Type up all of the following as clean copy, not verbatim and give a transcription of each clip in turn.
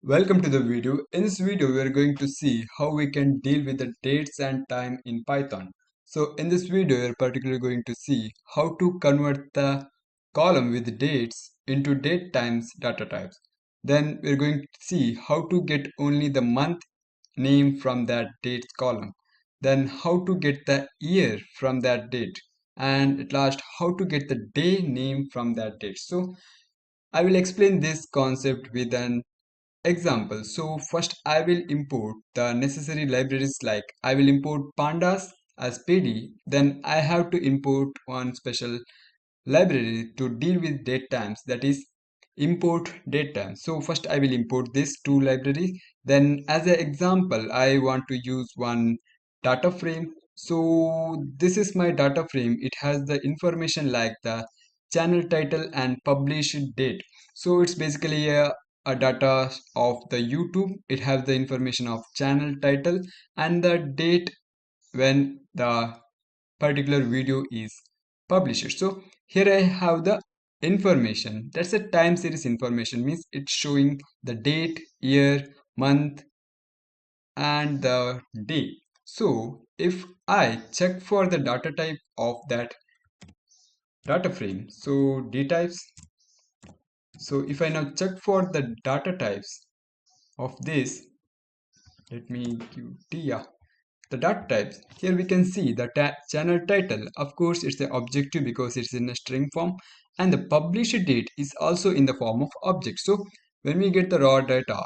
Welcome to the video. In this video, we are going to see how we can deal with the dates and time in Python. So in this video, we are particularly going to see how to convert the column with dates into date times data types. Then we're going to see how to get only the month name from that dates column. Then how to get the year from that date. And at last, how to get the day name from that date. So I will explain this concept with an example. So first I will import the necessary libraries, like I will import pandas as PD. Then I have to import one special library to deal with date times, that is import date time. So first I will import these two libraries. Then as an example I want to use one data frame. So this is my data frame. It has the information like the channel title and published date. So it's basically a data of the YouTube. It has the information of channel title and the date when the particular video is published. So here I have the information. That's a time series information, means it's showing the date, year, month and the day. So if I check for the data type of that data frame, so d types. So if I now check for the data types of this, let me give t, yeah, the data types. Here we can see the channel title. Of course it's the objective because it's in a string form, and the published date is also in the form of object. So when we get the raw data,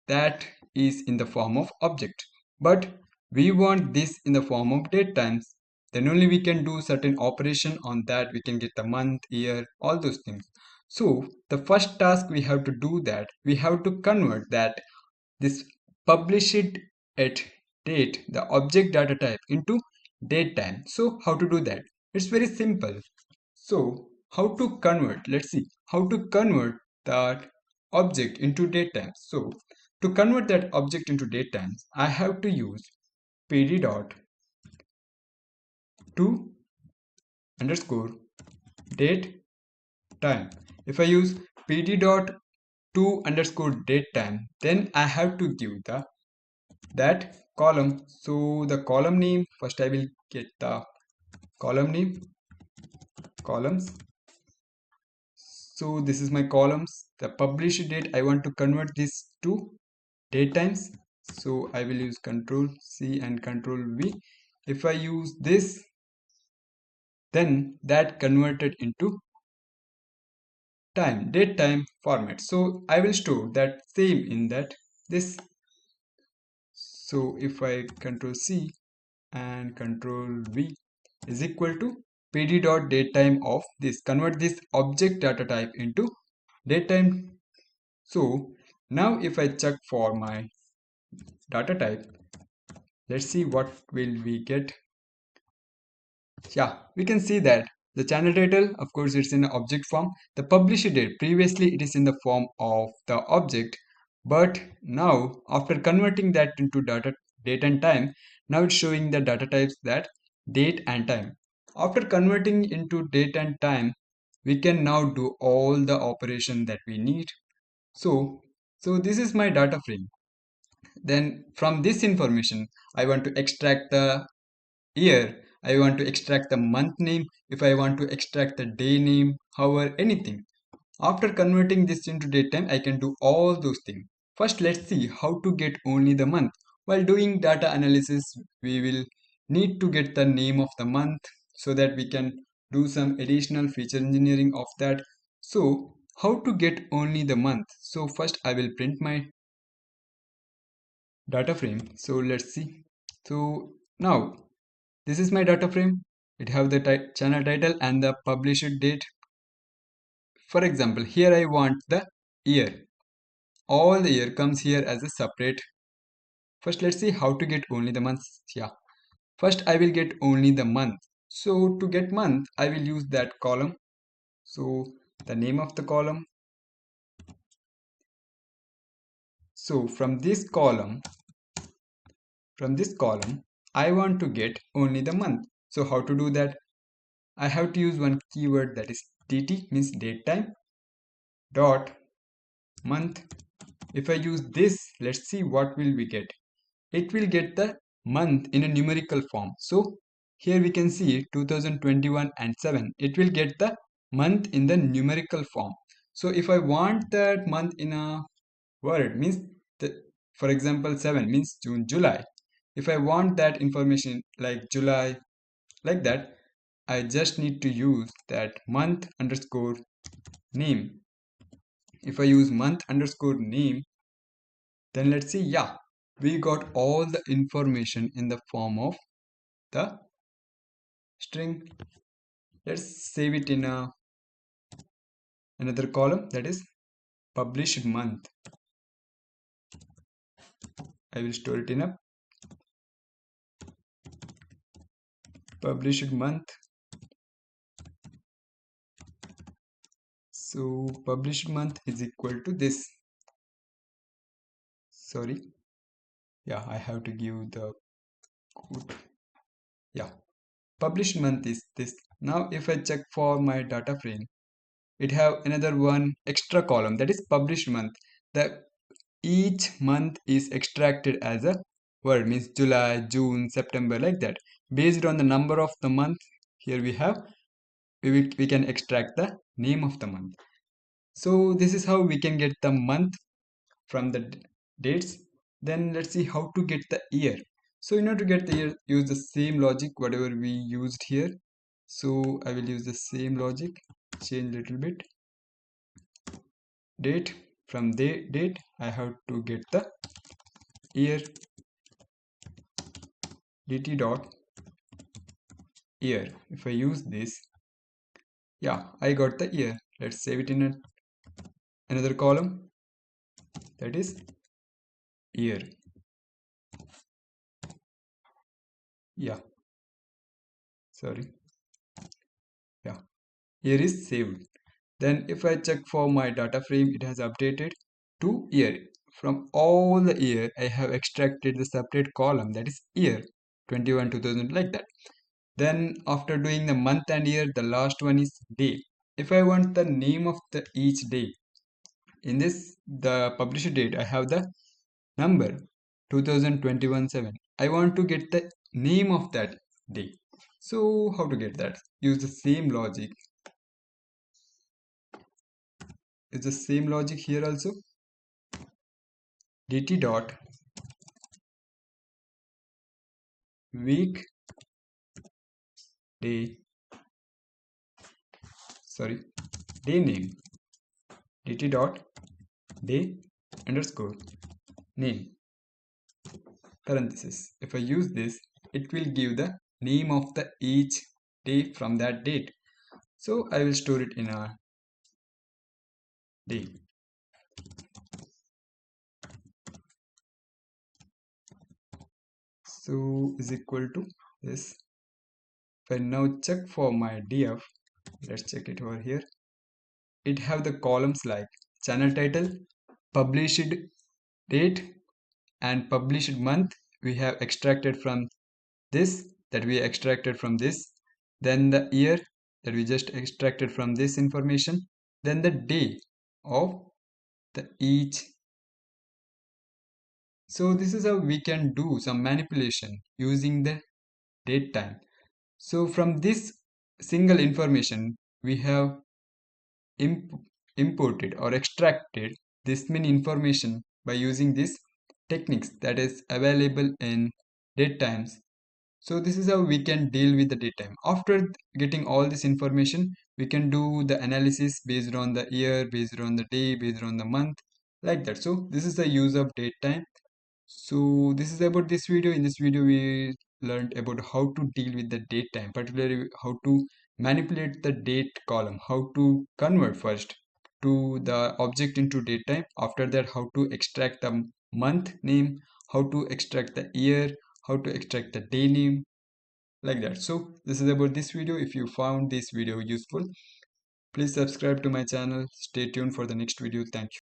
that is in the form of object, but we want this in the form of date times. Then only we can do certain operation on that. We can get the month, year, all those things. So the first task we have to do, that we have to convert that this published at date, the object data type, into date time. So how to do that? It's very simple. So how to convert? Let's see how to convert that object into date time. So to convert that object into date times, I have to use pd dot to underscore date time. If I use pd dot to underscore date time, then I have to give the that column. So the column name, first I will get the column name, columns. So this is my columns. The published date, I want to convert this to date times. So I will use Control C and Control V. If I use this, then that converted into time, date time format. So I will store that same in that this. So if I Control C and Control V is equal to pd dot datetime of this, convert this object data type into datetime. So now if I check for my data type, let's see what will we get. Yeah, we can see that the channel title, of course it's in object form. The published date, previously it is in the form of the object, but now after converting that into date and time, now it's showing the data types, that date and time. After converting into date and time, we can now do all the operation that we need. So this is my data frame. Then from this information I want to extract the year, I want to extract the month name, if I want to extract the day name, however, anything. After converting this into datetime, I can do all those things. First, let's see how to get only the month. While doing data analysis, we will need to get the name of the month so that we can do some additional feature engineering of that. So, how to get only the month? So, first I will print my data frame. So, let's see. So, now this is my data frame. It have the channel title and the published date. For example, here I want the year. All the year comes here as a separate. First, let's see how to get only the months. Yeah. First, I will get only the month. So to get month, I will use that column. So the name of the column. So from this column, I want to get only the month. So how to do that? I have to use one keyword, that is dt, means date time, dot month. If I use this, let's see what will we get. It will get the month in a numerical form. So here we can see 2021 and 7. It will get the month in the numerical form. So if I want that month in a word, means the, for example 7 means June, July. If I want that information like July, like that, I just need to use that month underscore name. If I use month underscore name, then let's see, yeah, we got all the information in the form of the string. Let's save it in another column, that is published month. I will store it in a published month. So published month is equal to this. Sorry, yeah, I have to give the code. Yeah, published month is this. Now if I check for my data frame, it have another one extra column, that is published month. The each month is extracted as a word, means July, June, September, like that. Based on the number of the month, here we have, we can extract the name of the month. So this is how we can get the month from the dates. Then let's see how to get the year. So in order to get the year, use the same logic whatever we used here. So I will use the same logic, change little bit. Date, from the date I have to get the year, dt dot year. If I use this, yeah, I got the year. Let's save it in another column, that is year. Yeah, sorry, yeah, year is saved. Then if I check for my data frame, it has updated to year. From all the year, I have extracted the separate column, that is year 21 2000, like that. Then after doing the month and year, the last one is day. If I want the name of the each day, in this the published date, I have the number 2021 7. I want to get the name of that day. So how to get that? Use the same logic. Use the same logic here also. dt dot week day, sorry, day name, dt dot day underscore name, parenthesis. If I use this, it will give the name of the each day from that date. So I will store it in a day. So is equal to this. If I now check for my df, let's check it over here. It have the columns like channel title, published date, and published month. We have extracted from this, that we extracted from this. Then the year, that we just extracted from this information. Then the day of the each. So this is how we can do some manipulation using the date time. So from this single information, we have imp imported or extracted this many information by using these techniques that is available in date times. So this is how we can deal with the datetime. After getting all this information, we can do the analysis based on the year, based on the day, based on the month, like that. So this is the use of datetime. So this is about this video. In this video, we learned about how to deal with the date time, particularly how to manipulate the date column, how to convert first to the object into date time. After that, how to extract the month name, how to extract the year, how to extract the day name, like that. So this is about this video. If you found this video useful, please subscribe to my channel. Stay tuned for the next video. Thank you.